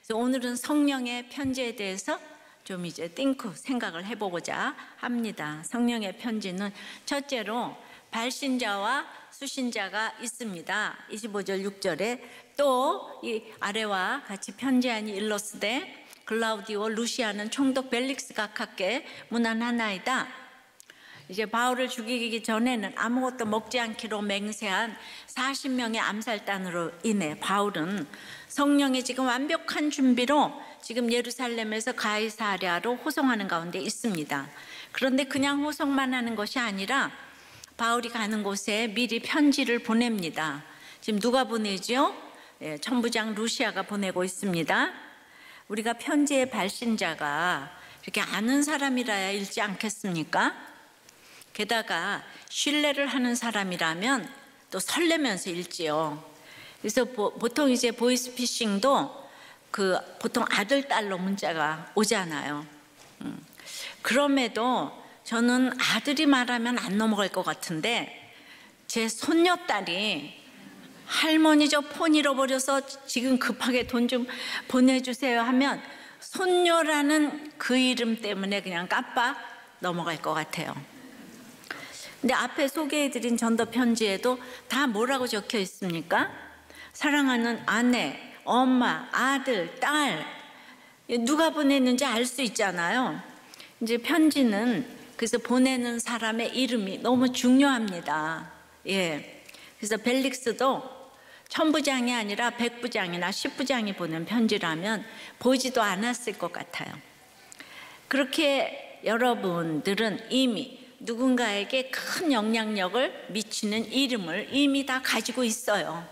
그래서 오늘은 성령의 편지에 대해서 좀 이제 생각을 해보고자 합니다. 성령의 편지는 첫째로 발신자와 수신자가 있습니다. 25절 6절에 또 이 아래와 같이 편지하니 일러스되 글라우디오 루시아는 총독 벨릭스 각하께 문안하나이다. 이제 바울을 죽이기 전에는 아무것도 먹지 않기로 맹세한 40명의 암살단으로 인해 바울은 성령의 지금 완벽한 준비로 지금 예루살렘에서 가이사랴로 호송하는 가운데 있습니다. 그런데 그냥 호송만 하는 것이 아니라 바울이 가는 곳에 미리 편지를 보냅니다. 지금 누가 보내죠? 천부장 루시아가 보내고 있습니다. 우리가 편지의 발신자가 이렇게 아는 사람이라야 읽지 않겠습니까? 게다가 신뢰를 하는 사람이라면 또 설레면서 읽지요. 그래서 보통 이제 보이스피싱도 보통 아들, 딸로 문자가 오잖아요. 그럼에도 저는 아들이 말하면 안 넘어갈 것 같은데 제 손녀딸이 할머니 저 폰 잃어버려서 지금 급하게 돈 좀 보내주세요 하면 손녀라는 그 이름 때문에 그냥 깜빡 넘어갈 것 같아요. 근데 앞에 소개해드린 전도 편지에도 다 뭐라고 적혀 있습니까? 사랑하는 아내, 엄마, 아들, 딸, 누가 보냈는지 알 수 있잖아요. 이제 편지는 그래서 보내는 사람의 이름이 너무 중요합니다. 그래서 벨릭스도 천부장이 아니라 백부장이나 십부장이 보낸 편지라면 보지도 않았을 것 같아요. 그렇게 여러분들은 이미 누군가에게 큰 영향력을 미치는 이름을 이미 다 가지고 있어요.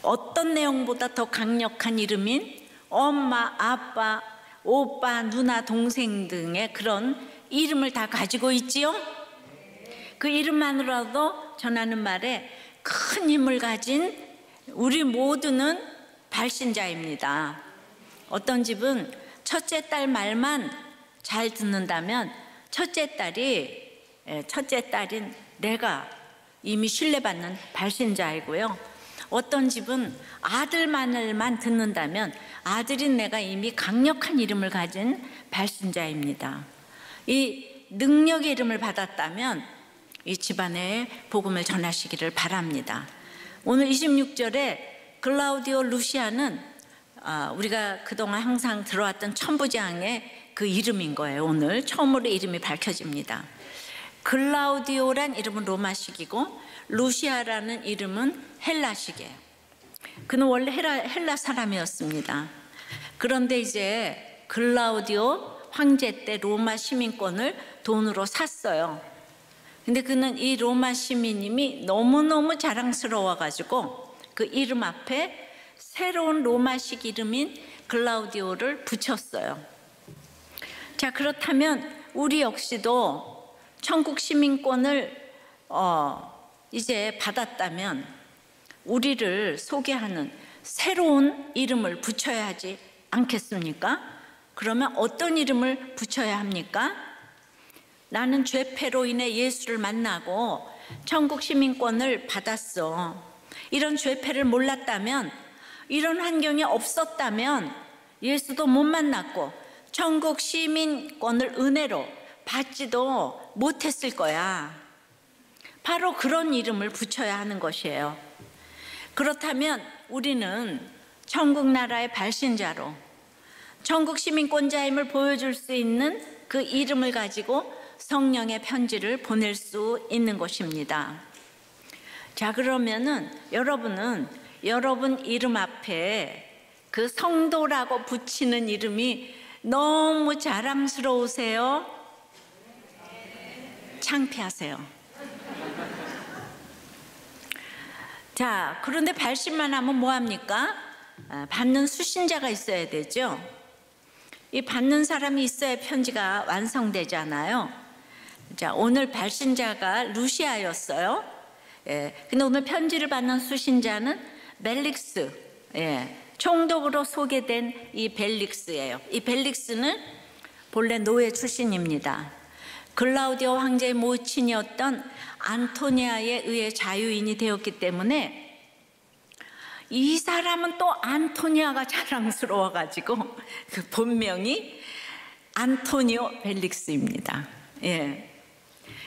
어떤 내용보다 더 강력한 이름인 엄마, 아빠, 오빠, 누나, 동생 등의 그런 이름을 다 가지고 있지요. 그 이름만으로도 전하는 말에 큰 힘을 가진 우리 모두는 발신자입니다. 어떤 집은 첫째 딸 말만 잘 듣는다면 첫째 딸인 내가 이미 신뢰받는 발신자이고요. 어떤 집은 아들 말만 듣는다면 아들인 내가 이미 강력한 이름을 가진 발신자입니다. 이 능력의 이름을 받았다면 이 집안에 복음을 전하시기를 바랍니다. 오늘 26절에 글라우디오 루시아는 우리가 그동안 항상 들어왔던 천부장의 그 이름인 거예요. 오늘 처음으로 이름이 밝혀집니다. 글라우디오란 이름은 로마식이고 루시아라는 이름은 헬라식이에요. 그는 원래 헬라 사람이었습니다. 그런데 이제 글라우디오 황제 때 로마 시민권을 돈으로 샀어요. 근데 그는 이 로마 시민님이 너무너무 자랑스러워가지고 그 이름 앞에 새로운 로마식 이름인 글라우디오를 붙였어요. 자, 그렇다면 우리 역시도 천국 시민권을 이제 받았다면 우리를 소개하는 새로운 이름을 붙여야 하지 않겠습니까? 그러면 어떤 이름을 붙여야 합니까? 나는 죄패로 인해 예수를 만나고 천국 시민권을 받았어. 이런 죄패를 몰랐다면, 이런 환경이 없었다면 예수도 못 만났고 천국 시민권을 은혜로 받지도 못했을 거야. 바로 그런 이름을 붙여야 하는 것이에요. 그렇다면 우리는 천국 나라의 발신자로 천국 시민권자임을 보여줄 수 있는 그 이름을 가지고 성령의 편지를 보낼 수 있는 것입니다. 자, 그러면은 여러분은 여러분 이름 앞에 그 성도라고 붙이는 이름이 너무 자랑스러우세요? 창피하세요? 자, 그런데 발신만 하면 뭐합니까? 받는 수신자가 있어야 되죠. 이 받는 사람이 있어야 편지가 완성되잖아요. 자, 오늘 발신자가 루시아였어요. 근데 오늘 편지를 받는 수신자는 벨릭스, 총독으로 소개된 이 벨릭스예요. 이 벨릭스는 본래 노예 출신입니다. 글라우디오 황제의 모친이었던 안토니아에 의해 자유인이 되었기 때문에 이 사람은 또 안토니아가 자랑스러워가지고 그 본명이 안토니오 벨릭스입니다. 예.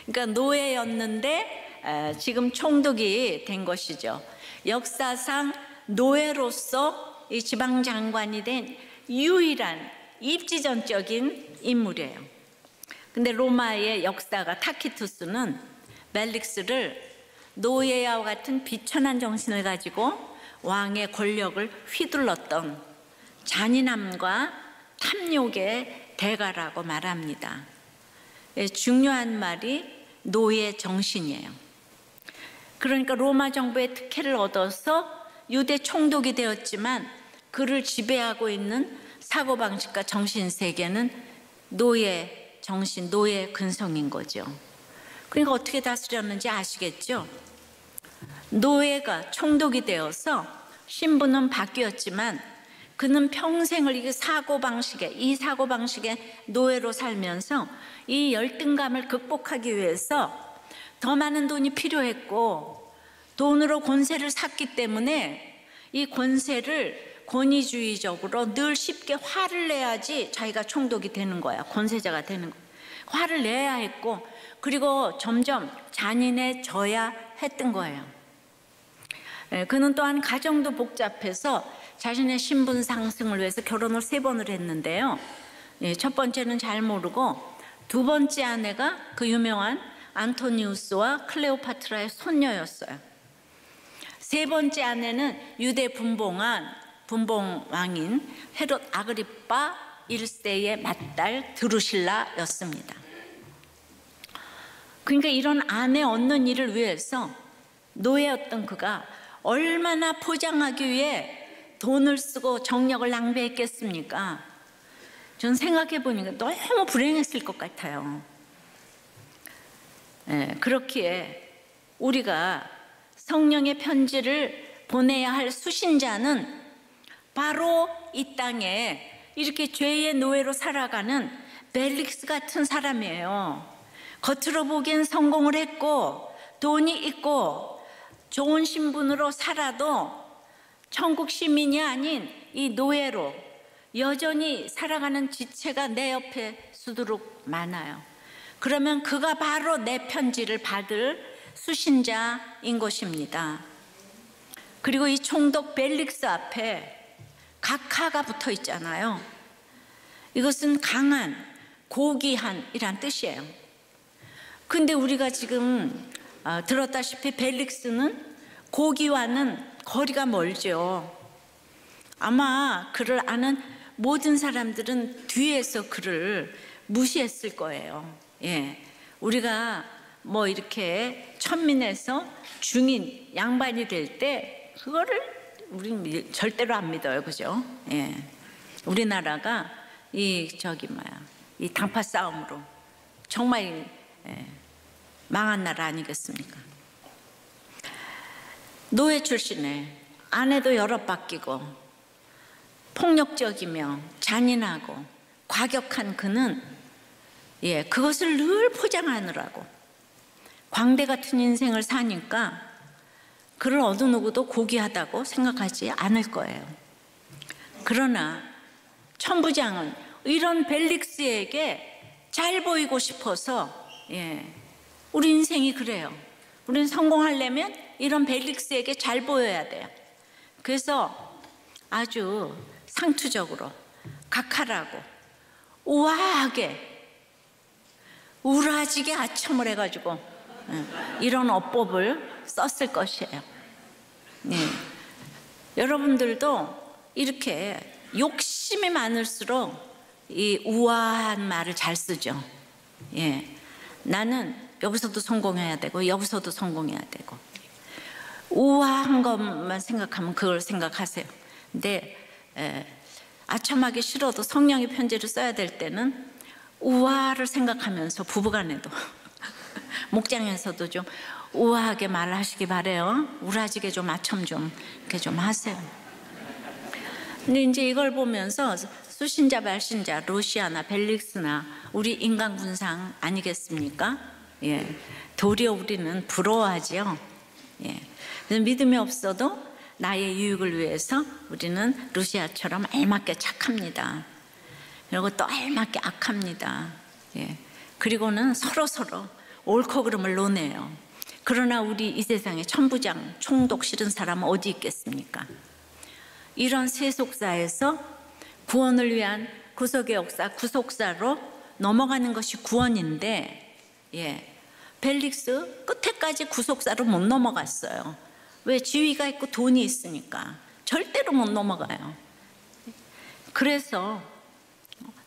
그러니까 노예였는데 지금 총독이 된 것이죠. 역사상 노예로서 이 지방장관이 된 유일한 입지전적인 인물이에요. 근데 로마의 역사가 타키투스는 벨릭스를 노예와 같은 비천한 정신을 가지고 왕의 권력을 휘둘렀던 잔인함과 탐욕의 대가라고 말합니다. 중요한 말이 노예 정신이에요. 그러니까 로마 정부의 특혜를 얻어서 유대 총독이 되었지만 그를 지배하고 있는 사고방식과 정신세계는 노예 정신, 노예 근성인 거죠. 그러니까 어떻게 다스렸는지 아시겠죠? 노예가 총독이 되어서 신분은 바뀌었지만 그는 평생을 이 사고방식의 노예로 살면서 이 열등감을 극복하기 위해서 더 많은 돈이 필요했고 돈으로 권세를 샀기 때문에 이 권세를 권위주의적으로 늘 쉽게 화를 내야지 자기가 총독이 되는 거야. 권세자가 되는 거야. 화를 내야 했고 그리고 점점 잔인해져야 했던 거예요. 그는 또한 가정도 복잡해서 자신의 신분 상승을 위해서 결혼을 3번을 했는데요. 첫 번째는 잘 모르고 두 번째 아내가 그 유명한 안토니우스와 클레오파트라의 손녀였어요. 세 번째 아내는 유대 분봉왕인 헤롯 아그리파 1세의 맏딸 드루실라였습니다. 그러니까 이런 아내 얻는 일을 위해서 노예였던 그가 얼마나 포장하기 위해 돈을 쓰고 정력을 낭비했겠습니까? 전 생각해 보니까 너무 불행했을 것 같아요. 그렇기에 우리가 성령의 편지를 보내야 할 수신자는 바로 이 땅에 이렇게 죄의 노예로 살아가는 벨릭스 같은 사람이에요. 겉으로 보기엔 성공을 했고 돈이 있고 좋은 신분으로 살아도 천국 시민이 아닌 이 노예로 여전히 살아가는 지체가 내 옆에 수두룩 많아요. 그러면 그가 바로 내 편지를 받을 수신자인 것입니다. 그리고 이 총독 벨릭스 앞에 각하가 붙어 있잖아요. 이것은 강한, 고귀한이란 뜻이에요. 근데 우리가 지금 들었다시피 벨릭스는 고귀와는 거리가 멀죠. 아마 그를 아는 모든 사람들은 뒤에서 그를 무시했을 거예요. 우리가 뭐 이렇게 천민에서 중인, 양반이 될 때 그거를 우리는 절대로 안 믿어요, 그죠? 우리나라가 이 당파 싸움으로 정말 망한 나라 아니겠습니까? 노예 출신에 아내도 여러 바뀌고 폭력적이며 잔인하고 과격한 그는 그것을 늘 포장하느라고 광대 같은 인생을 사니까 그를 어느 누구도 고귀하다고 생각하지 않을 거예요. 그러나 천부장은 이런 벨릭스에게 잘 보이고 싶어서 우리 인생이 그래요. 우리는 성공하려면 이런 벨릭스에게 잘 보여야 돼요. 그래서 아주 상투적으로 각하라고 우아하게 우라지게 아첨을 해가지고 이런 어법을 썼을 것이에요. 여러분들도 이렇게 욕심이 많을수록 이 우아한 말을 잘 쓰죠. 나는 여기서도 성공해야 되고 여기서도 성공해야 되고 우아한 것만 생각하면 그걸 생각하세요. 근데 아첨하기 싫어도 성령의 편지를 써야 될 때는 우아를 생각하면서 부부간에도 목장에서도 좀 우아하게 말하시기 바래요. 우라지게 좀 아첨 좀 이렇게 좀 하세요. 근데 이제 이걸 보면서 수신자, 발신자, 루시아나 벨릭스나 우리 인간군상 아니겠습니까? 도리어 우리는 부러워하지요. 믿음이 없어도 나의 유익을 위해서 우리는 루시아처럼 알맞게 착합니다. 그리고 또 알맞게 악합니다. 예. 그리고는 서로 옳고 그름을 논해요. 그러나 우리 이 세상에 천부장, 총독 싫은 사람은 어디 있겠습니까? 이런 세속사에서 구원을 위한 구속의 역사, 구속사로 넘어가는 것이 구원인데, 예, 벨릭스 끝에까지 구속사로 못 넘어갔어요. 왜? 지위가 있고 돈이 있으니까 절대로 못 넘어가요. 그래서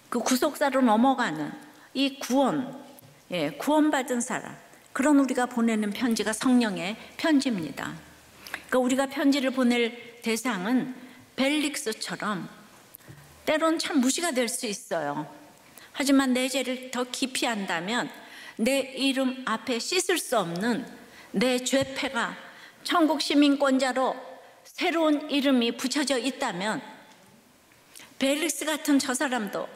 그 구속사로 넘어가는 이 구원, 예, 구원받은 사람, 그런 우리가 보내는 편지가 성령의 편지입니다. 그러니까 우리가 편지를 보낼 대상은 벨릭스처럼 때론 참 무시가 될 수 있어요. 하지만 내 죄를 더 깊이 안다면 내 이름 앞에 씻을 수 없는 내 죄패가 천국 시민권자로 새로운 이름이 붙여져 있다면 벨릭스 같은 저 사람도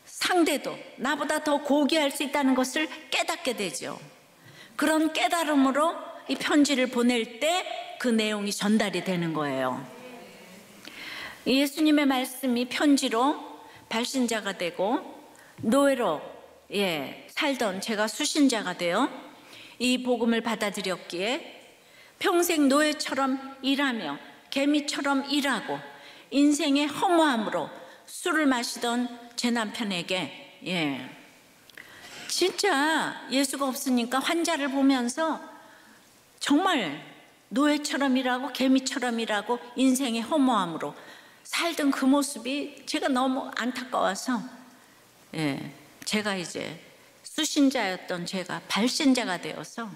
상대도 나보다 더 고귀할 수 있다는 것을 깨닫게 되죠. 그런 깨달음으로 이 편지를 보낼 때 그 내용이 전달이 되는 거예요. 예수님의 말씀이 편지로 발신자가 되고 노예로 살던 제가 수신자가 되어 이 복음을 받아들였기에 평생 노예처럼 일하며 개미처럼 일하고 인생의 허무함으로 술을 마시던 제 남편에게 진짜 예수가 없으니까 환자를 보면서 정말 노예처럼 일하고 개미처럼 일하고 인생의 허무함으로 살던 그 모습이 제가 너무 안타까워서 제가 이제 수신자였던 제가 발신자가 되어서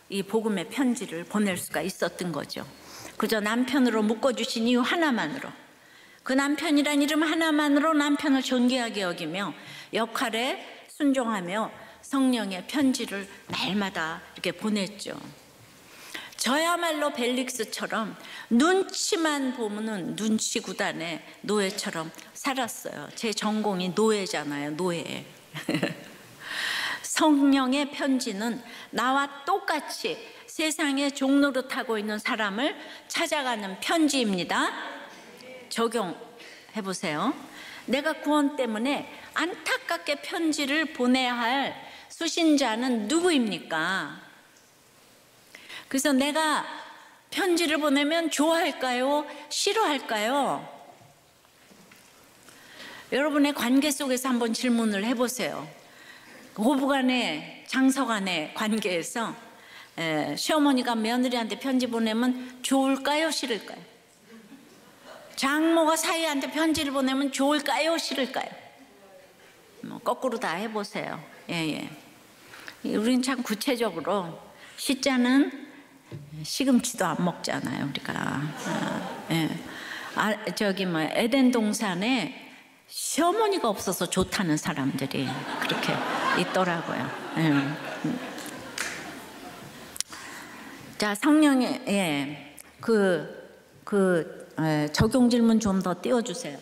이 복음의 편지를 보낼 수가 있었던 거죠. 그저 남편으로 묶어주신 이유 하나만으로, 그 남편이란 이름 하나만으로 남편을 존귀하게 여기며 역할에 순종하며 성령의 편지를 날마다 이렇게 보냈죠. 저야말로 벨릭스처럼 눈치만 보면은 눈치 구단의 노예처럼 살았어요. 제 전공이 노예잖아요. 노예. 성령의 편지는 나와 똑같이 세상에 종로를 타고 있는 사람을 찾아가는 편지입니다. 적용해 보세요. 내가 구원 때문에 안타깝게 편지를 보내야 할 수신자는 누구입니까? 그래서 내가 편지를 보내면 좋아할까요? 싫어할까요? 여러분의 관계 속에서 한번 질문을 해보세요. 고부간의 장서간의 관계에서 시어머니가 며느리한테 편지 보내면 좋을까요? 싫을까요? 장모가 사위한테 편지를 보내면 좋을까요? 싫을까요? 거꾸로 다 해보세요. 우리는 참 구체적으로 시자는 시금치도 안 먹잖아요, 우리가. 에덴 동산에 시어머니가 없어서 좋다는 사람들이 그렇게 있더라고요. 자, 성령의 적용 질문 좀 더 띄워주세요.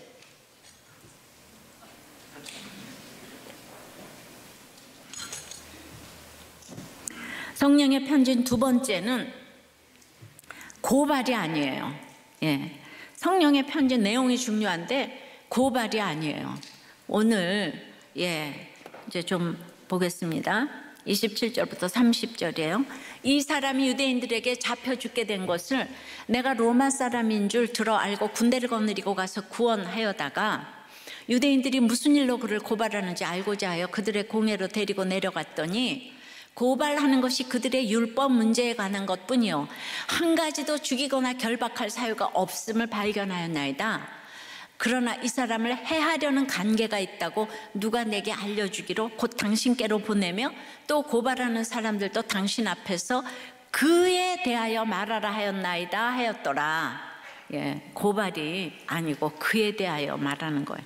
성령의 편지는 두 번째는 고발이 아니에요. 성령의 편지 내용이 중요한데 고발이 아니에요. 오늘 이제 좀 보겠습니다. 27절부터 30절이에요. 이 사람이 유대인들에게 잡혀 죽게 된 것을 내가 로마 사람인 줄 들어 알고 군대를 거느리고 가서 구원하여다가 유대인들이 무슨 일로 그를 고발하는지 알고자 하여 그들의 공회로 데리고 내려갔더니 고발하는 것이 그들의 율법 문제에 관한 것뿐이요 한 가지도 죽이거나 결박할 사유가 없음을 발견하였나이다. 그러나 이 사람을 해하려는 관계가 있다고 누가 내게 알려주기로 곧 당신께로 보내며 또 고발하는 사람들도 당신 앞에서 그에 대하여 말하라 하였나이다 하였더라. 고발이 아니고 그에 대하여 말하는 거예요.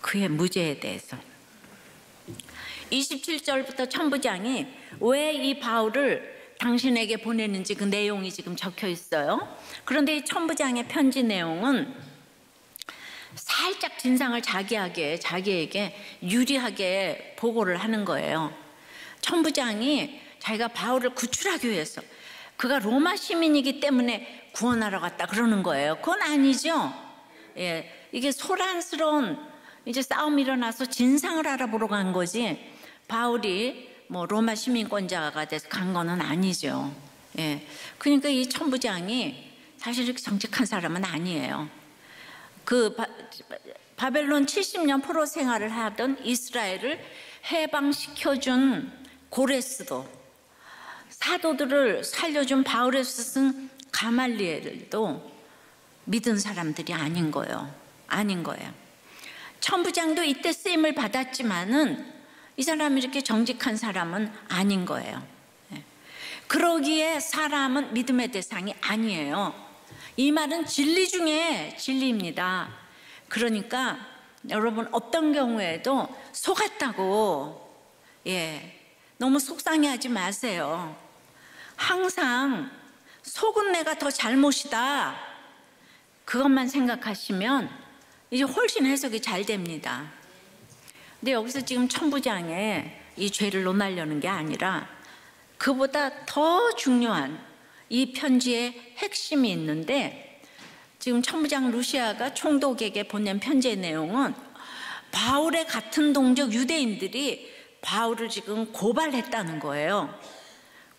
그의 무죄에 대해서. 27절부터 천부장이 왜 이 바울을 당신에게 보내는지 그 내용이 지금 적혀 있어요. 그런데 이 천부장의 편지 내용은 살짝 진상을 자기에게 유리하게 보고를 하는 거예요. 천부장이 자기가 바울을 구출하기 위해서 그가 로마 시민이기 때문에 구원하러 갔다 그러는 거예요. 그건 아니죠. 예, 이게 소란스러운 이제 싸움이 일어나서 진상을 알아보러 간 거지, 바울이 뭐 로마 시민권자가 돼서 간 거는 아니죠. 예, 그러니까 이 천부장이 사실 이렇게 정직한 사람은 아니에요. 그 바벨론 70년 포로 생활을 하던 이스라엘을 해방시켜준 고레스도, 사도들을 살려준 바울의 스승 가말리엘도 믿은 사람들이 아닌 거예요. 천부장도 이때 쓰임을 받았지만은 이 사람이 이렇게 정직한 사람은 아닌 거예요. 그러기에 사람은 믿음의 대상이 아니에요. 이 말은 진리 중에 진리입니다. 그러니까 여러분, 어떤 경우에도 속았다고 너무 속상해하지 마세요. 항상 속은 내가 더 잘못이다, 그것만 생각하시면 이제 훨씬 해석이 잘 됩니다. 근데 여기서 지금 천부장의 이 죄를 논하려는 게 아니라 그보다 더 중요한 이 편지의 핵심이 있는데, 지금 천부장 루시아가 총독에게 보낸 편지의 내용은 바울의 같은 동족 유대인들이 바울을 지금 고발했다는 거예요.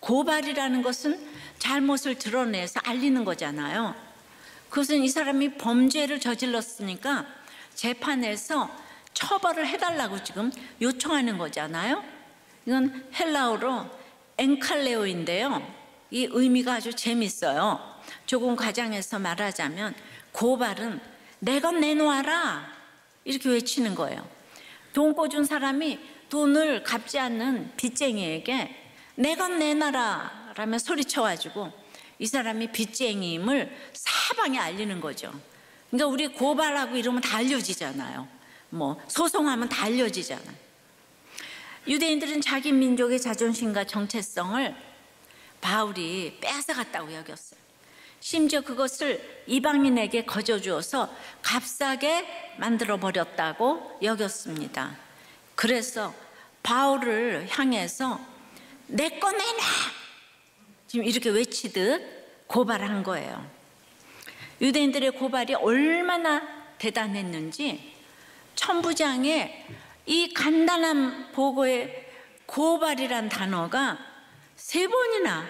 고발이라는 것은 잘못을 드러내서 알리는 거잖아요. 그것은 이 사람이 범죄를 저질렀으니까 재판에서 처벌을 해달라고 지금 요청하는 거잖아요. 이건 헬라어로 엔칼레오인데요, 이 의미가 아주 재밌어요. 조금 과장해서 말하자면 고발은 내 것 내놓아라, 이렇게 외치는 거예요. 돈 꿔준 사람이 돈을 갚지 않는 빚쟁이에게 내 것 내놔라 라며 소리쳐가지고 이 사람이 빚쟁이임을 사방에 알리는 거죠. 그러니까 우리 고발하고 이러면 다 알려지잖아요. 뭐 소송하면 다 알려지잖아요. 유대인들은 자기 민족의 자존심과 정체성을 바울이 뺏어갔다고 여겼어요. 심지어 그것을 이방인에게 거저주어서 값싸게 만들어버렸다고 여겼습니다. 그래서 바울을 향해서 내 거 내놔, 지금 이렇게 외치듯 고발한 거예요. 유대인들의 고발이 얼마나 대단했는지 천부장의 이 간단한 보고에 고발이란 단어가 3번이나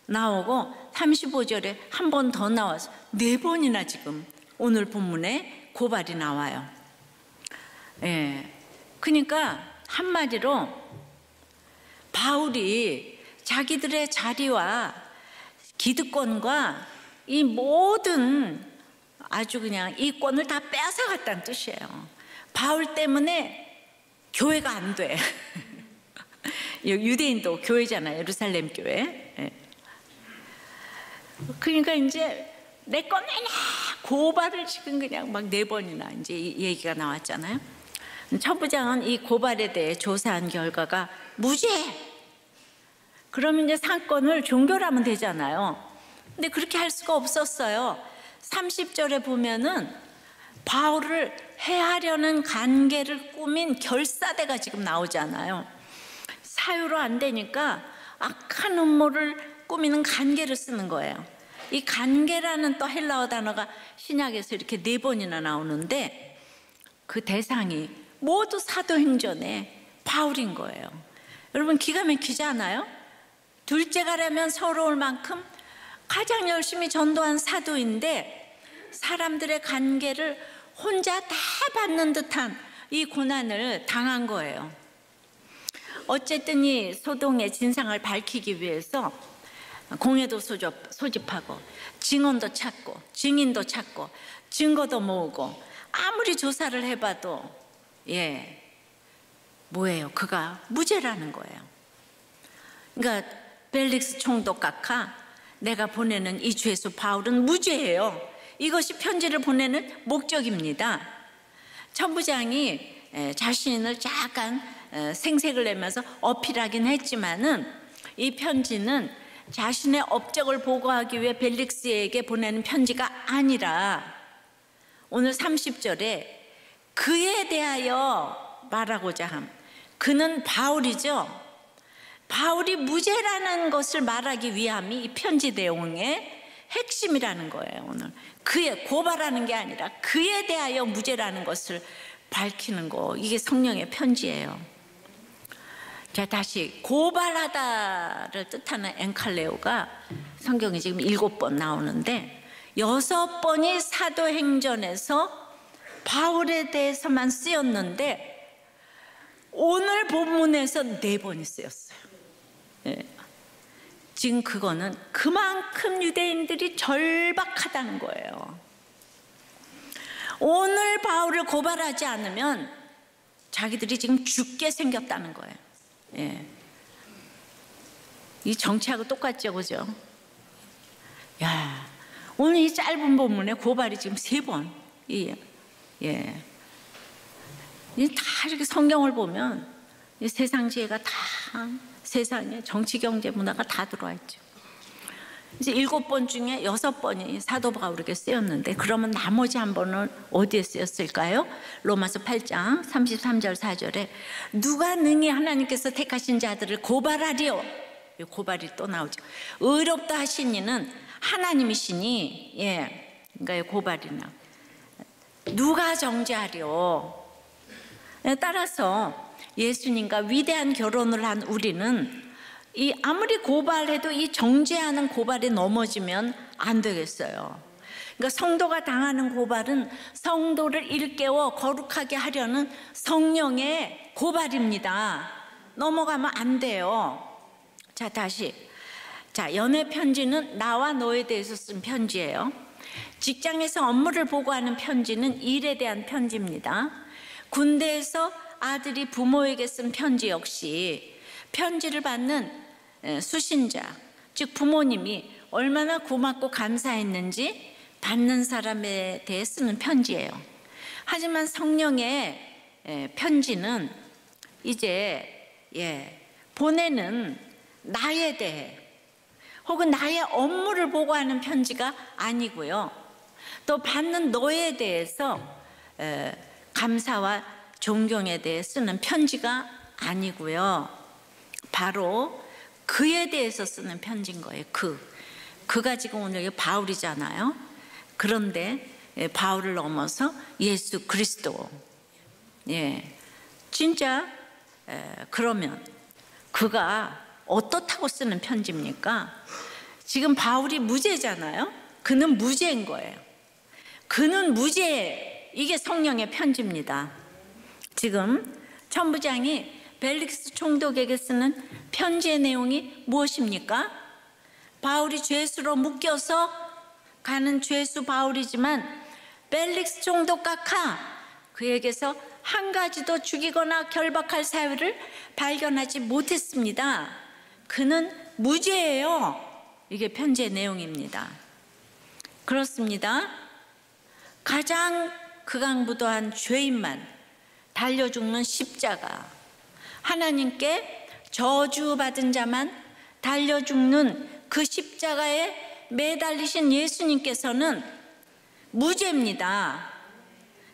나오고 35절에 한 번 더 나와서 4번이나 지금 오늘 본문에 고발이 나와요. 그러니까 한마디로 바울이 자기들의 자리와 기득권과 이 모든 아주 그냥 이권을 다 뺏어갔다는 뜻이에요. 바울 때문에 교회가 안 돼. 유대인도 교회잖아요, 예루살렘 교회. 그러니까 이제 내 거 내놔, 고발을 지금 그냥 막 4번이나 이제 이 얘기가 나왔잖아요. 천부장은 이 고발에 대해 조사한 결과가 무죄. 그러면 이제 사건을 종결하면 되잖아요. 근데 그렇게 할 수가 없었어요. 30절에 보면은 바울을 해하려는 간계를 꾸민 결사대가 지금 나오잖아요. 사유로 안 되니까 악한 음모를 꾸미는 간계를 쓰는 거예요. 이 간계라는 또 헬라어 단어가 신약에서 이렇게 4번이나 나오는데 그 대상이 모두 사도행전에 바울인 거예요. 여러분, 기가 막히지 않아요? 둘째 가려면 서러울 만큼 가장 열심히 전도한 사도인데 사람들의 간계를 혼자 다 받는 듯한 이 고난을 당한 거예요. 어쨌든 이 소동의 진상을 밝히기 위해서 공회도 소집하고 증언도 찾고 증인도 찾고 증거도 모으고 아무리 조사를 해봐도 뭐예요? 그가 무죄라는 거예요. 그러니까 벨릭스 총독 각하, 내가 보내는 이 죄수 바울은 무죄예요. 이것이 편지를 보내는 목적입니다. 천부장이 자신을 약간 생색을 내면서 어필하긴 했지만은 이 편지는 자신의 업적을 보고하기 위해 벨릭스에게 보내는 편지가 아니라 오늘 30절에 그에 대하여 말하고자 함. 그는 바울이죠. 바울이 무죄라는 것을 말하기 위함이 이 편지 내용의 핵심이라는 거예요. 오늘 그의 고발하는 게 아니라 그에 대하여 무죄라는 것을 밝히는 거, 이게 성령의 편지예요. 자, 다시 고발하다를 뜻하는 엔칼레오가 성경에 지금 7번 나오는데 6번이 사도행전에서 바울에 대해서만 쓰였는데 오늘 본문에서 4번이 쓰였어요. 예. 지금 그거는 그만큼 유대인들이 절박하다는 거예요. 오늘 바울을 고발하지 않으면 자기들이 지금 죽게 생겼다는 거예요. 예. 이 정치하고 똑같죠, 그죠? 야, 오늘 이 짧은 본문에 고발이 지금 3번. 예. 다 이렇게 성경을 보면 이 세상 지혜가 다, 세상에 정치, 경제, 문화가 다 들어와 있죠. 이제 7번 중에 6번이 사도 바울에게 쓰였는데, 그러면 나머지 한 번은 어디에 쓰였을까요? 로마서 8장 33절 4절에 누가 능히 하나님께서 택하신 자들을 고발하리요. 고발이 또 나오죠. 의롭다 하신 이는 하나님이시니, 예, 그러니까 고발이나 누가 정죄하리요. 따라서 예수님과 위대한 결혼을 한 우리는 이 아무리 고발해도 이 정죄하는 고발에 넘어지면 안 되겠어요. 그러니까 성도가 당하는 고발은 성도를 일깨워 거룩하게 하려는 성령의 고발입니다. 넘어가면 안 돼요. 자, 다시. 자, 연애 편지는 나와 너에 대해서 쓴 편지예요. 직장에서 업무를 보고하는 편지는 일에 대한 편지입니다. 군대에서 아들이 부모에게 쓴 편지 역시 편지를 받는 수신자, 즉 부모님이 얼마나 고맙고 감사했는지 받는 사람에 대해 쓰는 편지예요. 하지만 성령의 편지는 이제 보내는 나에 대해 혹은 나의 업무를 보고하는 편지가 아니고요. 또 받는 너에 대해서 감사와 존경에 대해 쓰는 편지가 아니고요. 바로 그에 대해서 쓰는 편지인 거예요. 그가 지금 오늘 바울이잖아요. 그런데 바울을 넘어서 예수 그리스도. 진짜 그러면 그가 어떻다고 쓰는 편지입니까? 지금 바울이 무죄잖아요. 그는 무죄인 거예요. 그는 무죄. 이게 성령의 편지입니다. 지금 천부장이 벨릭스 총독에게 쓰는 편지의 내용이 무엇입니까? 바울이 죄수로 묶여서 가는 죄수 바울이지만 벨릭스 총독 각하 그에게서 한 가지도 죽이거나 결박할 사유를 발견하지 못했습니다. 그는 무죄예요. 이게 편지의 내용입니다. 그렇습니다. 가장 극악무도한 죄인만 달려 죽는 십자가, 하나님께 저주받은 자만 달려 죽는 그 십자가에 매달리신 예수님께서는 무죄입니다.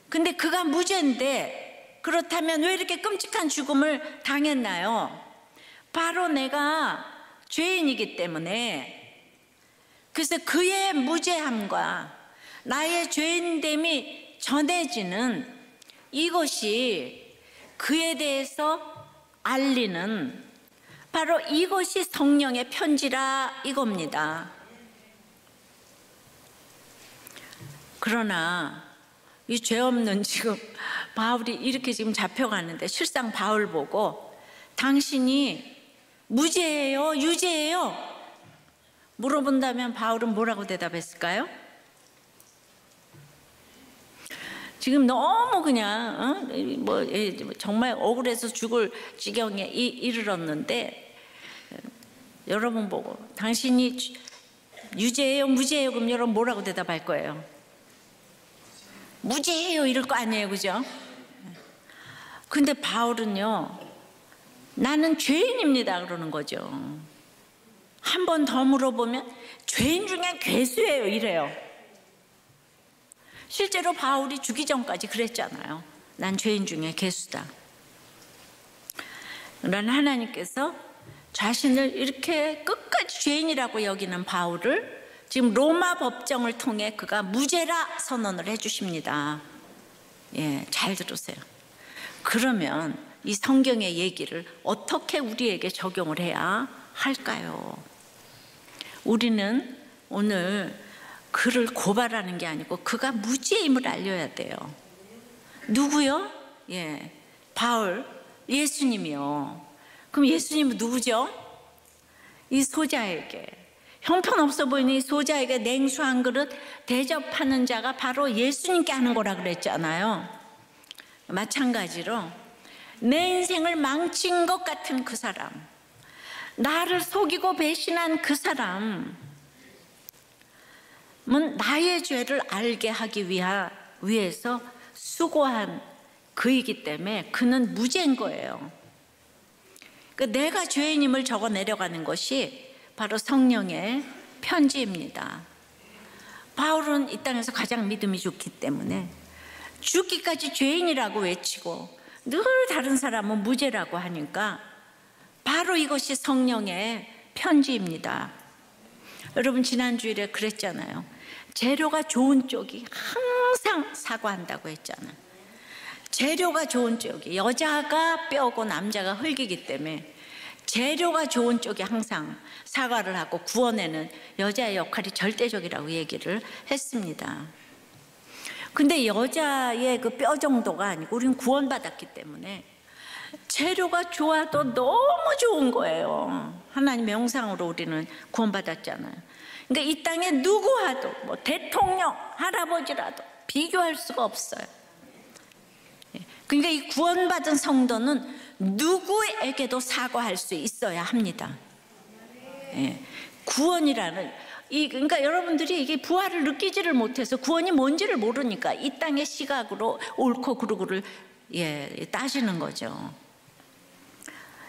근데 그가 무죄인데 그렇다면 왜 이렇게 끔찍한 죽음을 당했나요? 바로 내가 죄인이기 때문에. 그래서 그의 무죄함과 나의 죄인됨이 전해지는 이것이 그에 대해서 알리는 바로 이것이 성령의 편지라 이겁니다. 그러나 이 죄 없는 지금 바울이 이렇게 지금 잡혀가는데 실상 바울 보고 당신이 무죄예요? 유죄예요? 물어본다면 바울은 뭐라고 대답했을까요? 지금 너무 그냥 정말 억울해서 죽을 지경에 이르렀는데 여러분 보고 당신이 유죄예요? 무죄예요? 그럼 여러분 뭐라고 대답할 거예요? 무죄예요 이럴 거 아니에요, 그죠? 근데 바울은요, 나는 죄인입니다 그러는 거죠. 한 번 더 물어보면 죄인 중에 괴수예요 이래요. 실제로 바울이 죽기 전까지 그랬잖아요. 난 죄인 중에 괴수다. 그러나 하나님께서 자신을 이렇게 끝까지 죄인이라고 여기는 바울을 지금 로마 법정을 통해 그가 무죄라 선언을 해주십니다. 예, 잘 들으세요. 그러면 이 성경의 얘기를 어떻게 우리에게 적용을 해야 할까요? 우리는 오늘 그를 고발하는 게 아니고 그가 무죄임을 알려야 돼요. 누구요? 예, 바울, 예수님이요. 그럼 예수님은 누구죠? 이 소자에게, 형편없어 보이는 이 소자에게 냉수 한 그릇 대접하는 자가 바로 예수님께 하는 거라 그랬잖아요. 마찬가지로 내 인생을 망친 것 같은 그 사람, 나를 속이고 배신한 그 사람은 나의 죄를 알게 하기 위해서 수고한 그이기 때문에 그는 무죄인 거예요. 그러니까 내가 죄인임을 적어 내려가는 것이 바로 성령의 편지입니다. 바울은 이 땅에서 가장 믿음이 좋기 때문에 죽기까지 죄인이라고 외치고 늘 다른 사람은 무죄라고 하니까 바로 이것이 성령의 편지입니다. 여러분 지난주일에 그랬잖아요. 재료가 좋은 쪽이 항상 사과한다고 했잖아요. 재료가 좋은 쪽이, 여자가 뼈고 남자가 흙이기 때문에 재료가 좋은 쪽이 항상 사과를 하고 구원에는 여자의 역할이 절대적이라고 얘기를 했습니다. 근데 여자의 그 뼈 정도가 아니고 우리는 구원받았기 때문에 재료가 좋아도 너무 좋은 거예요. 하나님의 형상으로 우리는 구원받았잖아요. 그러니까 이 땅에 누구와도 뭐 대통령, 할아버지라도 비교할 수가 없어요. 그러니까 이 구원받은 성도는 누구에게도 사과할 수 있어야 합니다. 구원이라는 그러니까 여러분들이 이게 부활을 느끼지를 못해서 구원이 뭔지를 모르니까 이 땅의 시각으로 옳고 그르고를 따지는 거죠.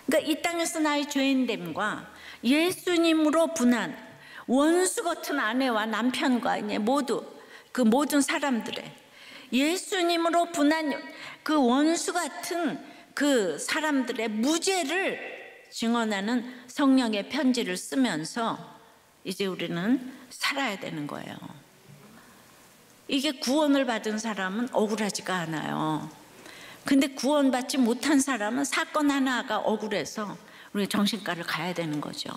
그러니까 이 땅에서 나의 죄인됨과 예수님으로 분한 원수 같은 아내와 남편과 모두 그 모든 사람들의 예수님으로 분한 그 원수 같은 그 사람들의 무죄를 증언하는 성령의 편지를 쓰면서 이제 우리는 살아야 되는 거예요. 이게 구원을 받은 사람은 억울하지가 않아요. 근데 구원받지 못한 사람은 사건 하나가 억울해서 우리 정신과를 가야 되는 거죠.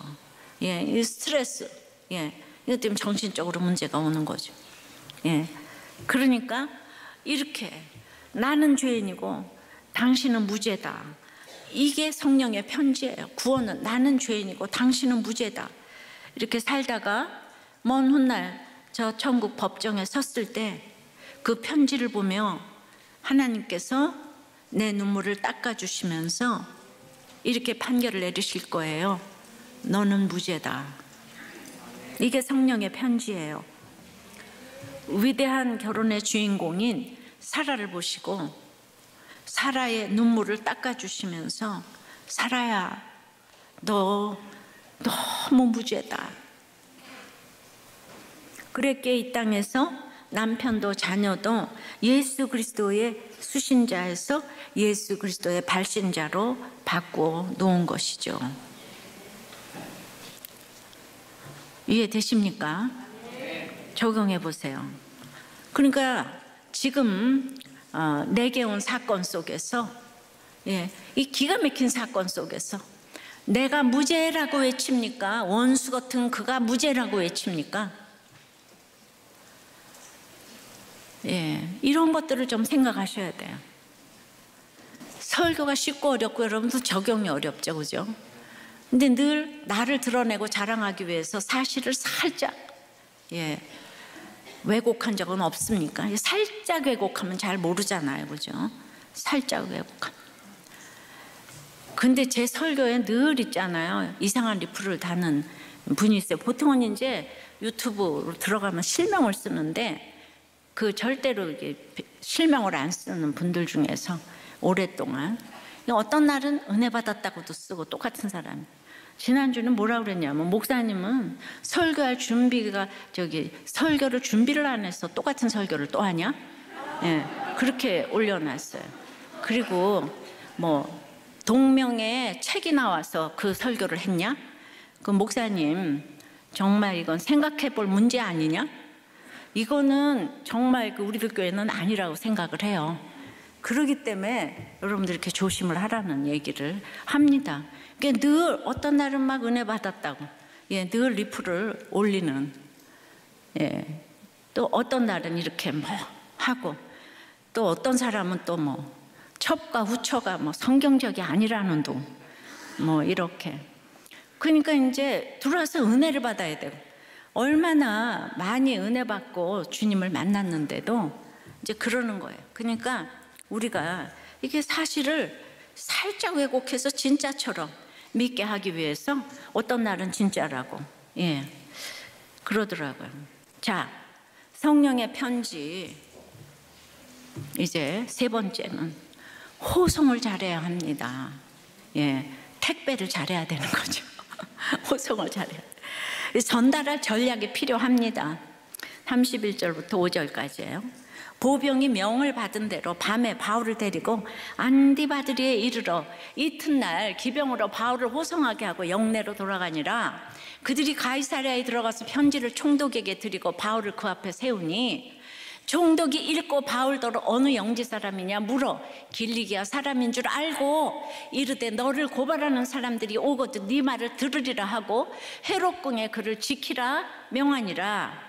이 스트레스, 이것 때문에 정신적으로 문제가 오는 거죠. 그러니까 이렇게 나는 죄인이고 당신은 무죄다. 이게 성령의 편지예요. 구원은 나는 죄인이고 당신은 무죄다. 이렇게 살다가 먼 훗날 저 천국 법정에 섰을 때 그 편지를 보며 하나님께서 내 눈물을 닦아주시면서 이렇게 판결을 내리실 거예요. 너는 무죄다. 이게 성령의 편지예요. 위대한 결혼의 주인공인 사라를 보시고 사라의 눈물을 닦아주시면서 사라야, 너 너무 무죄다. 그랬기에 이 땅에서 남편도 자녀도 예수 그리스도의 수신자에서 예수 그리스도의 발신자로 바꾸어 놓은 것이죠. 이해되십니까? 적용해 보세요. 그러니까 지금 내게 온 사건 속에서 이 기가 막힌 사건 속에서 내가 무죄라고 외칩니까? 원수 같은 그가 무죄라고 외칩니까? 이런 것들을 좀 생각하셔야 돼요. 설교가 쉽고 어렵고 여러분도 적용이 어렵죠, 그죠? 근데 늘 나를 드러내고 자랑하기 위해서 사실을 살짝 왜곡한 적은 없습니까? 살짝 왜곡하면 잘 모르잖아요, 그죠? 살짝 왜곡하면. 근데 제 설교에 늘 있잖아요. 이상한 리플을 다는 분이 있어요. 보통은 이제 유튜브로 들어가면 실명을 쓰는데 그 절대로 이게 실명을 안 쓰는 분들 중에서 오랫동안 어떤 날은 은혜 받았다고도 쓰고 똑같은 사람이. 지난주는 뭐라 그랬냐면 목사님은 설교할 준비가 설교를 준비를 안 해서 똑같은 설교를 또 하냐? 그렇게 올려놨어요. 그리고 뭐 동명의 책이 나와서 그 설교를 했냐? 그 목사님 정말 이건 생각해 볼 문제 아니냐? 이거는 정말 우리 교회는 아니라고 생각을 해요. 그러기 때문에 여러분들 이렇게 조심을 하라는 얘기를 합니다. 그러니까 늘 어떤 날은 막 은혜 받았다고, 예, 늘 리플을 올리는, 예, 또 어떤 날은 이렇게 뭐 하고, 또 어떤 사람은 또 뭐 첩과 후처가 뭐 성경적이 아니라는 둥, 뭐 이렇게. 그러니까 이제 들어와서 은혜를 받아야 되고, 얼마나 많이 은혜 받고 주님을 만났는데도 이제 그러는 거예요. 그러니까 우리가 이게 사실을 살짝 왜곡해서 진짜처럼 믿게 하기 위해서 어떤 날은 진짜라고, 예, 그러더라고요. 자, 성령의 편지, 이제 세 번째는 호송을 잘해야 합니다. 예, 택배를 잘해야 되는 거죠. 호송을 잘해야 돼요. 전달할 전략이 필요합니다. 31절부터 5절까지예요. 보병이 명을 받은 대로 밤에 바울을 데리고 안디바드리에 이르러 이튿날 기병으로 바울을 호송하게 하고 영내로 돌아가니라. 그들이 가이사랴에 들어가서 편지를 총독에게 드리고 바울을 그 앞에 세우니 총독이 읽고 바울더러 어느 영지 사람이냐 물어 길리기아 사람인 줄 알고 이르되 너를 고발하는 사람들이 오거든 네 말을 들으리라 하고 헤롯궁에 그를 지키라 명하니라.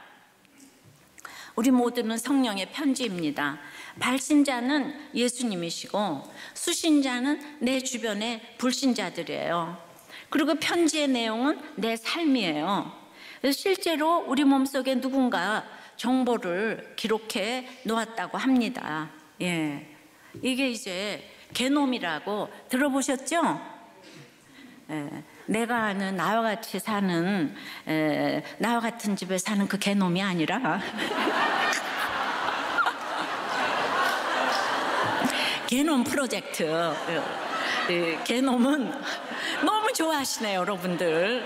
우리 모두는 성령의 편지입니다. 발신자는 예수님이시고 수신자는 내 주변의 불신자들이에요. 그리고 편지의 내용은 내 삶이에요. 실제로 우리 몸속에 누군가 정보를 기록해 놓았다고 합니다. 예, 이게 이제 게놈이라고 들어보셨죠? 예, 내가 아는 나와 같이 사는 나와 같은 집에 사는 그 게놈이 아니라 게놈 프로젝트. 게놈은 너무 좋아하시네요, 여러분들.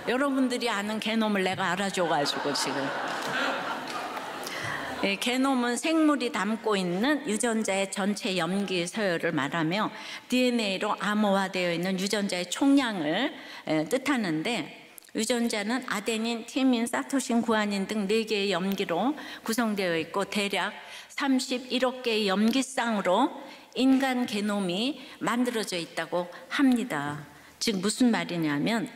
여러분들이 아는 게놈을 내가 알아줘가지고 지금. 게놈은 생물이 담고 있는 유전자의 전체 염기 서열을 말하며 DNA로 암호화되어 있는 유전자의 총량을 뜻하는데, 유전자는 아데닌, 티민, 사토신, 구아닌 등 4개의 염기로 구성되어 있고 대략 31억 개의 염기쌍으로 인간 게놈이 만들어져 있다고 합니다. 즉 무슨 말이냐면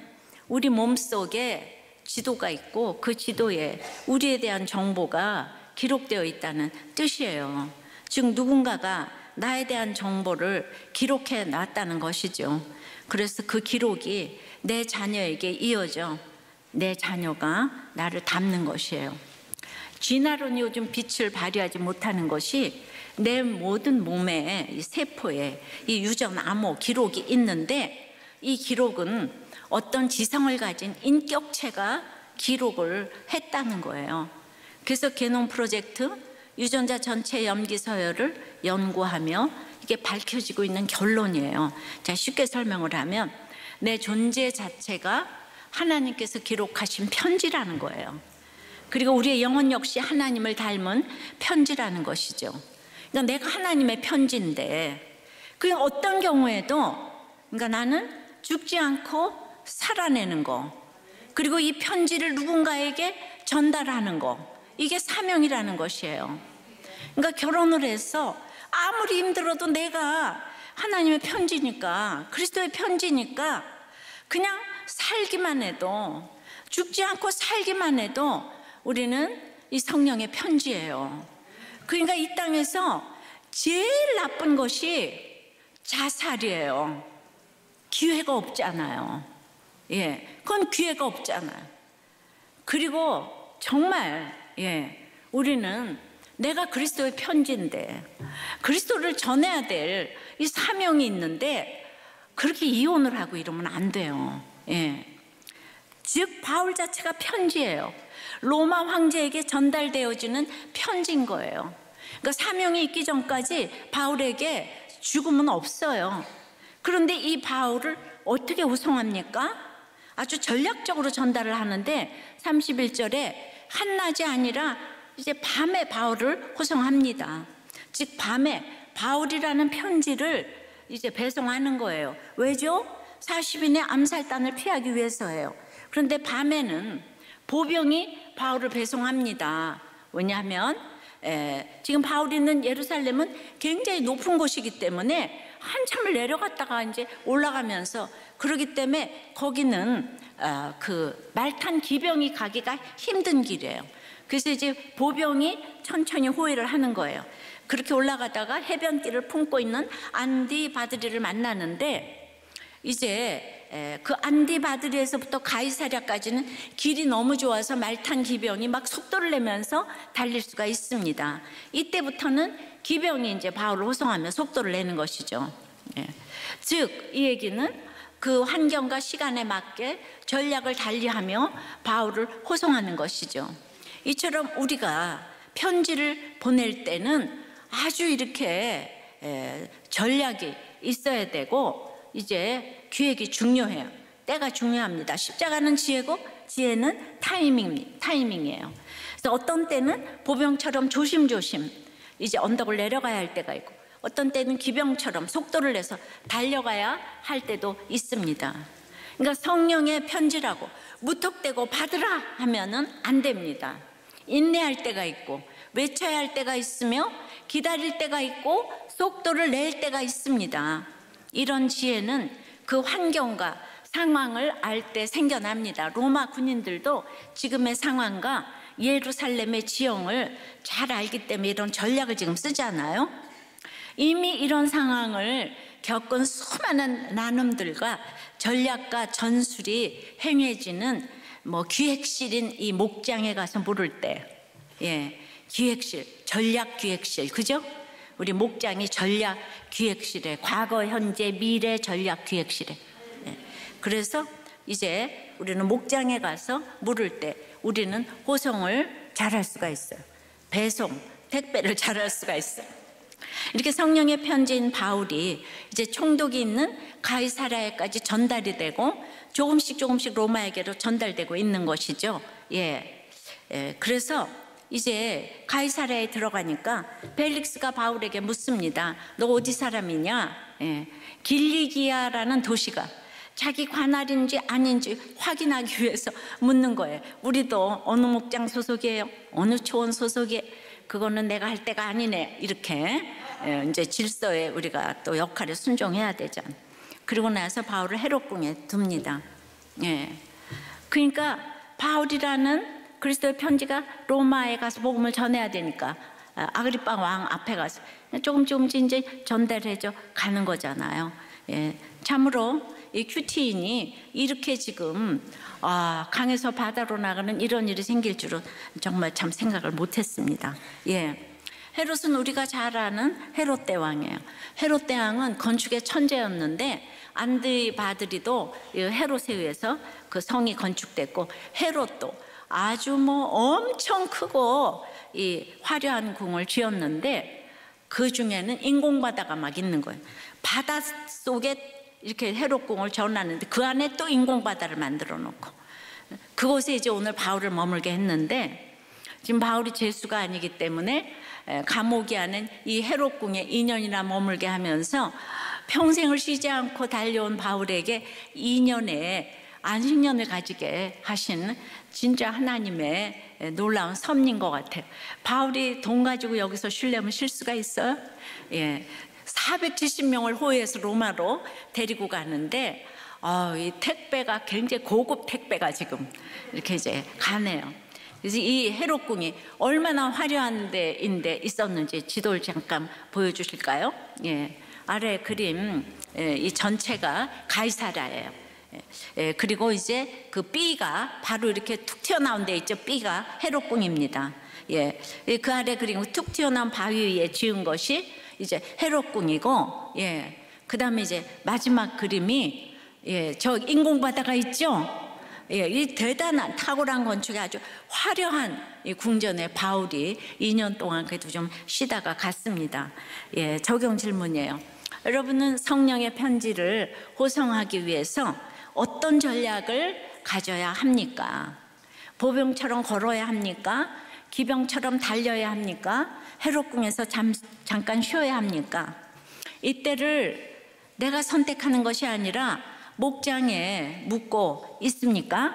우리 몸속에 지도가 있고 그 지도에 우리에 대한 정보가 기록되어 있다는 뜻이에요. 즉 누군가가 나에 대한 정보를 기록해 놨다는 것이죠. 그래서 그 기록이 내 자녀에게 이어져 내 자녀가 나를 닮는 것이에요. 진화론이 요즘 빛을 발휘하지 못하는 것이 내 모든 몸에 이 세포에 이 유전 암호 기록이 있는데, 이 기록은 어떤 지성을 가진 인격체가 기록을 했다는 거예요. 그래서 게놈 프로젝트, 유전자 전체 염기 서열을 연구하며 이게 밝혀지고 있는 결론이에요. 자, 쉽게 설명을 하면 내 존재 자체가 하나님께서 기록하신 편지라는 거예요. 그리고 우리의 영혼 역시 하나님을 닮은 편지라는 것이죠. 그러니까 내가 하나님의 편지인데, 그 어떤 경우에도, 그러니까 나는 죽지 않고 살아내는 거, 그리고 이 편지를 누군가에게 전달하는 거, 이게 사명이라는 것이에요. 그러니까 결혼을 해서 아무리 힘들어도 내가 하나님의 편지니까, 그리스도의 편지니까 그냥 살기만 해도, 죽지 않고 살기만 해도 우리는 이 성령의 편지예요. 그러니까 이 땅에서 제일 나쁜 것이 자살이에요. 기회가 없잖아요. 예, 그건 기회가 없잖아요. 그리고 정말 우리는 내가 그리스도의 편지인데 그리스도를 전해야 될 이 사명이 있는데 그렇게 이혼을 하고 이러면 안 돼요. 예. 즉 바울 자체가 편지예요. 로마 황제에게 전달되어지는 편지인 거예요. 그러니까 사명이 있기 전까지 바울에게 죽음은 없어요. 그런데 이 바울을 어떻게 호송합니까? 아주 전략적으로 전달을 하는데 31절에 한낮이 아니라 이제 밤에 바울을 호송합니다. 즉 밤에 바울이라는 편지를 이제 배송하는 거예요. 왜죠? 40인의 암살단을 피하기 위해서예요. 그래서 그런데 밤에는 보병이 바울을 배송합니다. 왜냐하면 지금 바울이 있는 예루살렘은 굉장히 높은 곳이기 때문에 한참을 내려갔다가 이제 올라가면서, 그러기 때문에 거기는 그 말탄 기병이 가기가 힘든 길이에요. 그래서 이제 보병이 천천히 호위를 하는 거예요. 그렇게 올라가다가 해변길을 품고 있는 안디바드리를 만나는데, 이제 그 안디바드리에서부터 가이사랴까지는 길이 너무 좋아서 말탄 기병이 막 속도를 내면서 달릴 수가 있습니다. 이때부터는 기병이 이제 바울을 호송하며 속도를 내는 것이죠. 즉, 이 얘기는 그 환경과 시간에 맞게 전략을 달리하며 바울을 호송하는 것이죠. 이처럼 우리가 편지를 보낼 때는 아주 이렇게 전략이 있어야 되고, 이제 기획이 중요해요. 때가 중요합니다. 십자가는 지혜고 지혜는 타이밍이에요. 그래서 어떤 때는 보병처럼 조심조심 이제 언덕을 내려가야 할 때가 있고, 어떤 때는 기병처럼 속도를 내서 달려가야 할 때도 있습니다. 그러니까 성령의 편지라고 무턱대고 받으라 하면은 안 됩니다. 인내할 때가 있고, 외쳐야 할 때가 있으며, 기다릴 때가 있고, 속도를 낼 때가 있습니다. 이런 지혜는 그 환경과 상황을 알 때 생겨납니다. 로마 군인들도 지금의 상황과 예루살렘의 지형을 잘 알기 때문에 이런 전략을 지금 쓰잖아요. 이미 이런 상황을 겪은 수많은 나눔들과 전략과 전술이 행해지는 기획실인 이 목장에 가서 물을 때, 기획실, 전략기획실, 그죠? 우리 목장이 전략기획실에, 과거, 현재, 미래 전략기획실에. 그래서 이제 우리는 목장에 가서 물을 때 우리는 호송을 잘할 수가 있어요. 배송, 택배를 잘할 수가 있어요. 이렇게 성령의 편지인 바울이 이제 총독이 있는 가이사랴에까지 전달이 되고, 조금씩 로마에게로 전달되고 있는 것이죠. 그래서 이제 가이사랴에 들어가니까 벨릭스가 바울에게 묻습니다. 너 어디 사람이냐? 길리기아라는 도시가, 자기 관할인지 아닌지 확인하기 위해서 묻는 거예요. 우리도 어느 목장 소속이에요? 어느 초원 소속이에요? 그거는 내가 할 때가 아니네. 이렇게 이제 질서에 우리가 또 역할에 순종해야 되잖아. 그리고 나서 바울을 헤롯궁에 둡니다. 그러니까 바울이라는 그리스도의 편지가 로마에 가서 복음을 전해야 되니까 아그리빠 왕 앞에 가서 조금씩 이제 전달해져 가는 거잖아요. 참으로 이 큐티인이 이렇게 지금 강에서 바다로 나가는 이런 일이 생길 줄은 정말 참 생각을 못했습니다. 헤롯은 우리가 잘 아는 헤롯 대왕이에요. 헤롯 대왕은 건축의 천재였는데, 안디바드리도 헤롯에 의해서 그 성이 건축됐고, 헤롯도 아주 엄청 크고 이 화려한 궁을 지었는데, 그 중에는 인공바다가 막 있는 거예요. 바다 속에 이렇게 헤롯궁을 지어놨는데 그 안에 또 인공바다를 만들어 놓고, 그곳에 이제 오늘 바울을 머물게 했는데, 지금 바울이 죄수가 아니기 때문에 감옥이 아닌 이 헤롯궁에 2년이나 머물게 하면서 평생을 쉬지 않고 달려온 바울에게 2년의 안식년을 가지게 하신 진짜 하나님의 놀라운 섭리인 것 같아요. 바울이 돈 가지고 여기서 쉬려면 쉴 수가 있어요? 470명을 호위해서 로마로 데리고 가는데, 이 택배가 굉장히 고급 택배가 지금 이렇게 이제 가네요. 그래서 이 헤롯궁이 얼마나 화려한 데인데 있었는지 지도를 잠깐 보여주실까요? 아래 그림, 이 전체가 가이사랴예요. 그리고 이제 그 B가 바로 이렇게 툭 튀어나온 데 있죠. B가 헤롯궁입니다. 그 아래 그리고 툭 튀어나온 바위 위에 지은 것이 이제 헤롯궁이고, 그 다음에 이제 마지막 그림이 저 인공바다가 있죠. 이 대단한 탁월한 건축에 아주 화려한 이 궁전에 바울이 2년 동안 그래도 좀 쉬다가 갔습니다. 적용 질문이에요. 여러분은 성령의 편지를 호송하기 위해서 어떤 전략을 가져야 합니까? 보병처럼 걸어야 합니까? 기병처럼 달려야 합니까? 헤롯궁에서 잠깐 쉬어야 합니까? 이때를 내가 선택하는 것이 아니라 목장에 묻고 있습니까?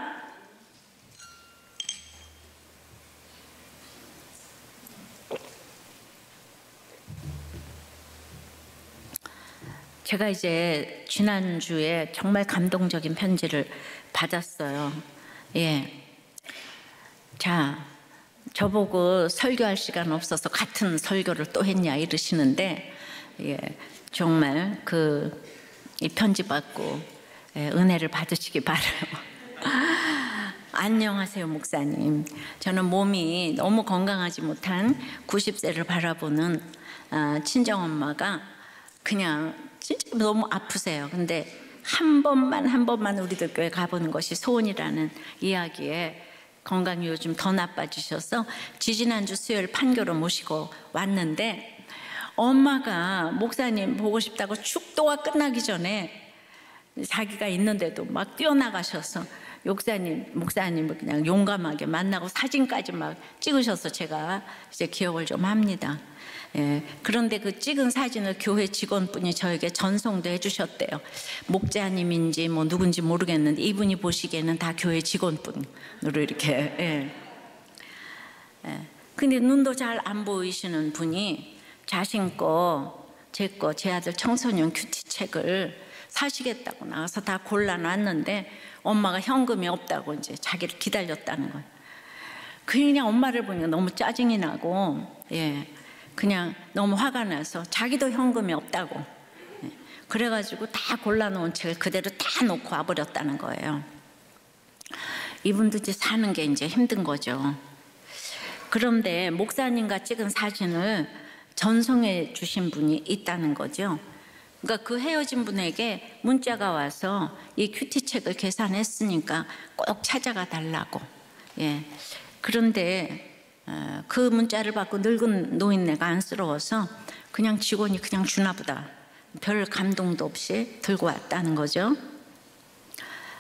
제가 이제 지난주에 정말 감동적인 편지를 받았어요. 예. 자, 저보고 설교할 시간 없어서 같은 설교를 또 했냐 이러시는데, 예, 정말 이 편지 받고 은혜를 받으시기 바라요. 안녕하세요, 목사님. 저는 몸이 너무 건강하지 못한 90세를 바라보는 친정엄마가 그냥 진짜 너무 아프세요. 근데 한 번만 우리들 교회 가보는 것이 소원이라는 이야기에 건강이 요즘 더 나빠지셔서 지지난주 수요일 판교로 모시고 왔는데, 엄마가 목사님 보고 싶다고 축도가 끝나기 전에 자기가 있는데도 막 뛰어나가셔서 목사님을 그냥 용감하게 만나고 사진까지 막 찍으셔서 제가 이제 기억을 좀 합니다. 예, 그런데 그 찍은 사진을 교회 직원분이 저에게 전송도 해주셨대요. 목자님인지 뭐 누군지 모르겠는데 이분이 보시기에는 다 교회 직원분으로 이렇게. 예. 예. 근데 눈도 잘 안 보이시는 분이 자신 제 아들 청소년 큐티 책을 사시겠다고 나가서 다 골라놨는데 엄마가 현금이 없다고 이제 자기를 기다렸다는 거예요. 그냥 엄마를 보니까 너무 짜증이 나고, 예, 그냥 너무 화가 나서 자기도 현금이 없다고, 예, 그래가지고 다 골라놓은 책을 그대로 다 놓고 와버렸다는 거예요. 이분도 이제 사는 게 이제 힘든 거죠. 그런데 목사님과 찍은 사진을 전송해 주신 분이 있다는 거죠. 그러니까 그 헤어진 분에게 문자가 와서 이 큐티책을 계산했으니까 꼭 찾아가 달라고. 예. 그런데 그 문자를 받고 늙은 노인네가 안쓰러워서 그냥 직원이 그냥 주나 보다, 별 감동도 없이 들고 왔다는 거죠.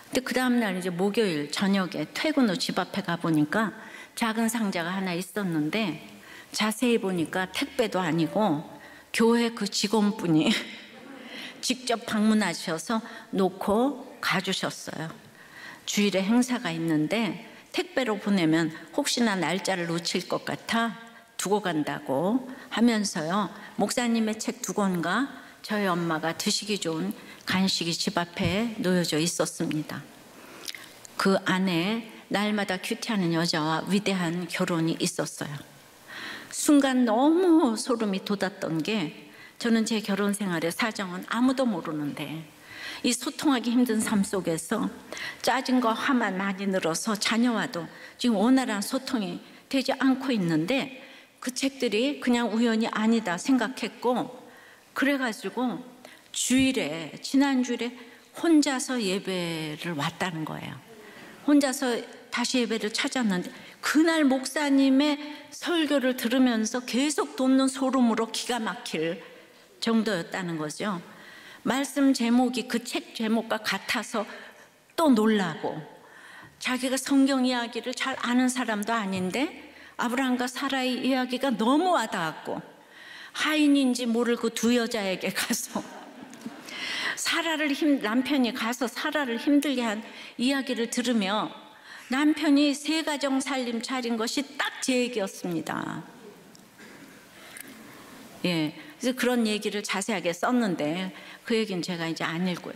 근데 그 다음날 이제 목요일 저녁에 퇴근 후 집 앞에 가보니까 작은 상자가 하나 있었는데, 자세히 보니까 택배도 아니고 교회 그 직원분이 직접 방문하셔서 놓고 가주셨어요. 주일에 행사가 있는데 택배로 보내면 혹시나 날짜를 놓칠 것 같아 두고 간다고 하면서요, 목사님의 책 2권과 저희 엄마가 드시기 좋은 간식이 집 앞에 놓여져 있었습니다. 그 안에 날마다 큐티하는 여자와 위대한 결혼이 있었어요. 순간 너무 소름이 돋았던 게, 저는 제 결혼 생활의 사정은 아무도 모르는데 이 소통하기 힘든 삶 속에서 짜증과 화만 많이 늘어서 자녀와도 지금 원활한 소통이 되지 않고 있는데, 그 책들이 그냥 우연이 아니다 생각했고, 그래가지고 지난주일에 혼자서 예배를 왔다는 거예요. 혼자서 다시 예배를 찾았는데 그날 목사님의 설교를 들으면서 계속 돋는 소름으로 기가 막힐 정도였다는 거죠. 말씀 제목이 그 책 제목과 같아서 또 놀라고, 자기가 성경 이야기를 잘 아는 사람도 아닌데 아브라함과 사라의 이야기가 너무 와닿았고, 하인인지 모르고 두 여자에게 가서 남편이 가서 사라를 힘들게 한 이야기를 들으며 남편이 새 가정 살림 차린 것이 딱 제 얘기였습니다. 예, 그래서 그런 얘기를 자세하게 썼는데 그 얘기는 제가 이제 안 읽고요.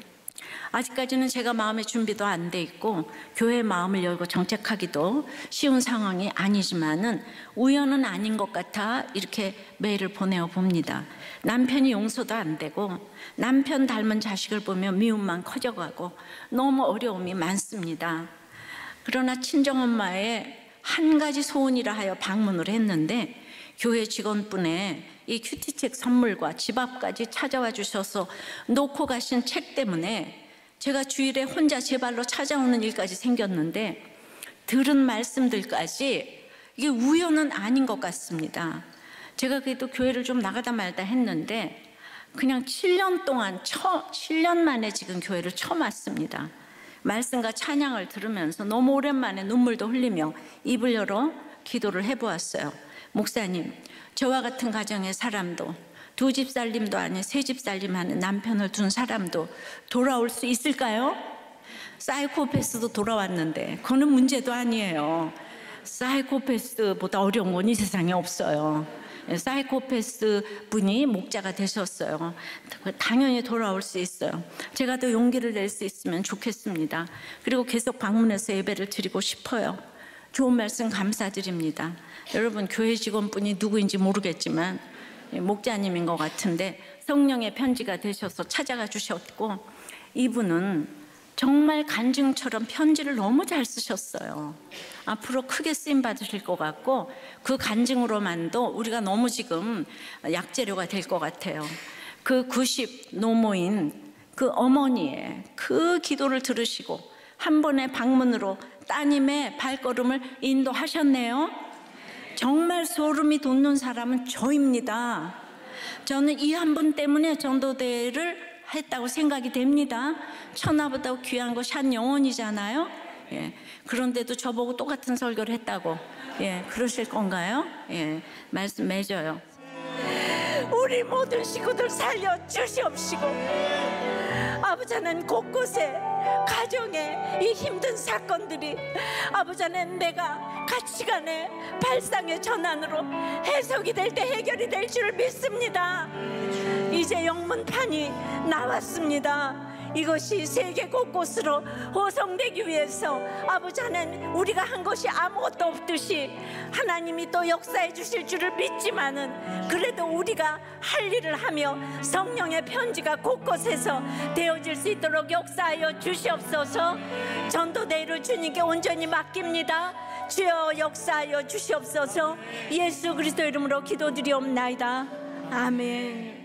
아직까지는 제가 마음의 준비도 안 돼 있고 교회의 마음을 열고 정책하기도 쉬운 상황이 아니지만은 우연은 아닌 것 같아 이렇게 메일을 보내어 봅니다. 남편이 용서도 안 되고 남편 닮은 자식을 보면 미움만 커져가고 너무 어려움이 많습니다. 그러나 친정엄마의 한 가지 소원이라 하여 방문을 했는데, 교회 직원분의 이 큐티책 선물과 집 앞까지 찾아와 주셔서 놓고 가신 책 때문에 제가 주일에 혼자 제 발로 찾아오는 일까지 생겼는데, 들은 말씀들까지 이게 우연은 아닌 것 같습니다. 제가 그래도 교회를 좀 나가다 말다 했는데 그냥 7년 만에 지금 교회를 처음 왔습니다. 말씀과 찬양을 들으면서 너무 오랜만에 눈물도 흘리며 입을 열어 기도를 해보았어요. 목사님, 저와 같은 가정의 사람도, 2집 살림도 아닌 3집 살림하는 남편을 둔 사람도 돌아올 수 있을까요? 사이코패스도 돌아왔는데 그거는 문제도 아니에요. 사이코패스보다 어려운 건 이 세상에 없어요. 사이코패스 분이 목자가 되셨어요. 당연히 돌아올 수 있어요. 제가 더 용기를 낼 수 있으면 좋겠습니다. 그리고 계속 방문해서 예배를 드리고 싶어요. 좋은 말씀 감사드립니다. 여러분, 교회 직원분이 누구인지 모르겠지만 목자님인 것 같은데 성령의 편지가 되셔서 찾아가 주셨고, 이분은 정말 간증처럼 편지를 너무 잘 쓰셨어요. 앞으로 크게 쓰임 받으실 것 같고, 그 간증으로만도 우리가 너무 지금 약재료가 될 것 같아요. 그 90 노모인 그 어머니의 그 기도를 들으시고 한 번의 방문으로 따님의 발걸음을 인도하셨네요. 정말 소름이 돋는 사람은 저입니다. 저는 이 한 분 때문에 전도대회를 했다고 생각이 됩니다. 천하보다 귀한 것이 한 영혼이잖아요. 그런데도 저보고 똑같은 설교를 했다고 그러실 건가요? 말씀 맺어요. 우리 모든 식구들 살려 주시옵시고, 아버지 하나님, 곳곳에 가정에 이 힘든 사건들이 아버지 하나님 내가 가치관의 발상의 전환으로 해석이 될 때 해결이 될 줄 믿습니다. 이제 영문판이 나왔습니다. 이것이 세계 곳곳으로 호송되기 위해서 아버지 하나님, 우리가 한 것이 아무것도 없듯이 하나님이 또 역사해 주실 줄을 믿지만은, 그래도 우리가 할 일을 하며 성령의 편지가 곳곳에서 되어질 수 있도록 역사하여 주시옵소서. 전도대회를 주님께 온전히 맡깁니다. 주여 역사하여 주시옵소서. 예수 그리스도 이름으로 기도드리옵나이다. 아멘.